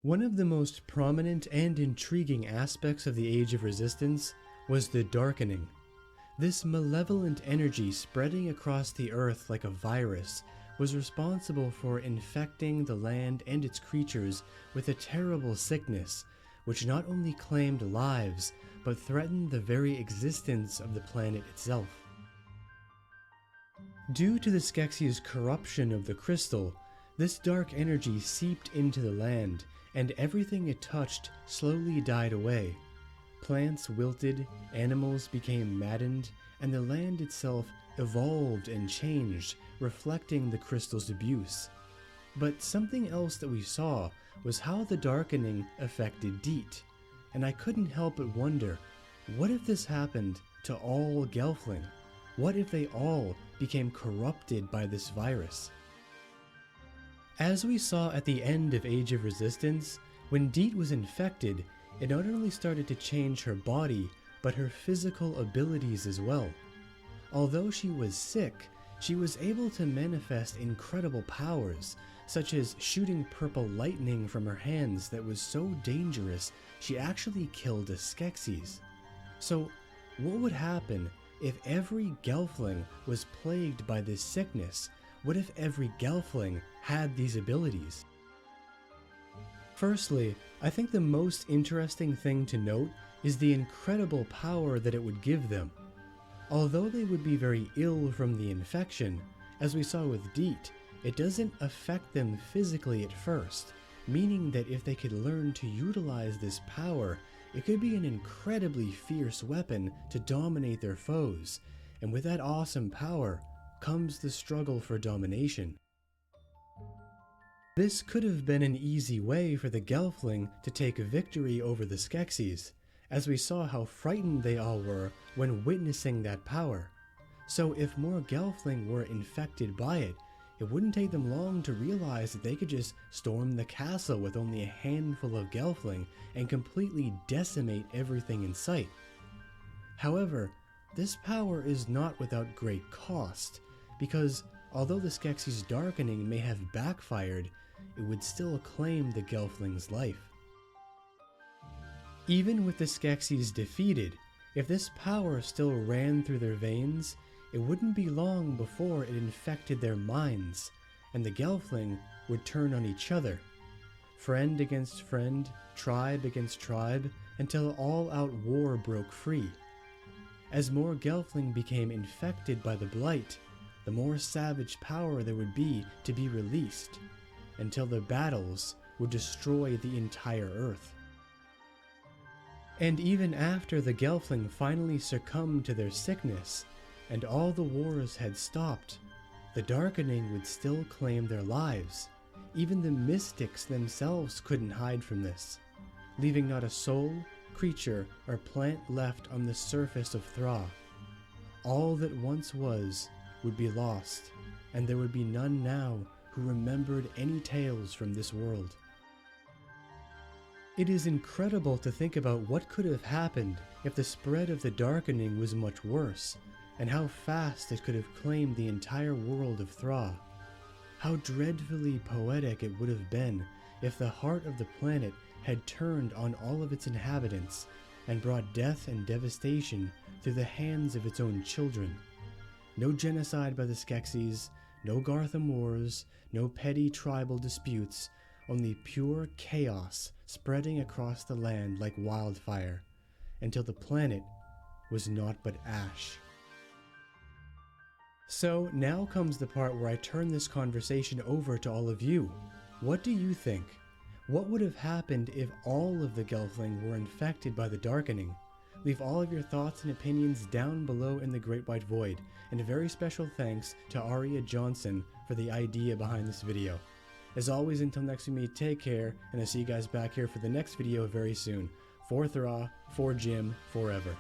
One of the most prominent and intriguing aspects of the Age of Resistance was the Darkening. This malevolent energy spreading across the earth like a virus was responsible for infecting the land and its creatures with a terrible sickness, which not only claimed lives, but threatened the very existence of the planet itself. Due to the Skeksis' corruption of the crystal, this dark energy seeped into the land, and everything it touched slowly died away. Plants wilted, animals became maddened, and the land itself evolved and changed, reflecting the crystal's abuse. But something else that we saw was how the Darkening affected Deet, and I couldn't help but wonder, what if this happened to all Gelfling? What if they all became corrupted by this virus? As we saw at the end of Age of Resistance, when Deet was infected, it not only started to change her body, but her physical abilities as well. Although she was sick, she was able to manifest incredible powers, such as shooting purple lightning from her hands that was so dangerous she actually killed a Skeksis. So, what would happen if every Gelfling was plagued by this sickness? What if every Gelfling had these abilities? Firstly, I think the most interesting thing to note is the incredible power that it would give them. Although they would be very ill from the infection, as we saw with Deet, it doesn't affect them physically at first, meaning that if they could learn to utilize this power, it could be an incredibly fierce weapon to dominate their foes, and with that awesome power comes the struggle for domination. This could have been an easy way for the Gelfling to take a victory over the Skeksis, as we saw how frightened they all were when witnessing that power. So if more Gelfling were infected by it, it wouldn't take them long to realize that they could just storm the castle with only a handful of Gelfling and completely decimate everything in sight. However, this power is not without great cost, because although the Skeksis' Darkening may have backfired, it would still claim the Gelfling's life. Even with the Skeksis defeated, if this power still ran through their veins, it wouldn't be long before it infected their minds, and the Gelfling would turn on each other. Friend against friend, tribe against tribe, until all-out war broke free. As more Gelfling became infected by the Blight, the more savage power there would be to be released, until the battles would destroy the entire Earth. And even after the Gelfling finally succumbed to their sickness, and all the wars had stopped, the Darkening would still claim their lives. Even the mystics themselves couldn't hide from this, leaving not a soul, creature, or plant left on the surface of Thra. All that once was would be lost, and there would be none now who remembered any tales from this world. It is incredible to think about what could have happened if the spread of the Darkening was much worse, and how fast it could have claimed the entire world of Thra. How dreadfully poetic it would have been if the heart of the planet had turned on all of its inhabitants and brought death and devastation through the hands of its own children. No genocide by the Skeksis, no Gartham wars, no petty tribal disputes, only pure chaos spreading across the land like wildfire, until the planet was naught but ash. So now comes the part where I turn this conversation over to all of you. What do you think? What would have happened if all of the Gelfling were infected by the Darkening? Leave all of your thoughts and opinions down below in the Great White Void, and a very special thanks to Aria Johnson for the idea behind this video. As always, until next we meet, take care, and I'll see you guys back here for the next video very soon. For Thra, for Jim, forever.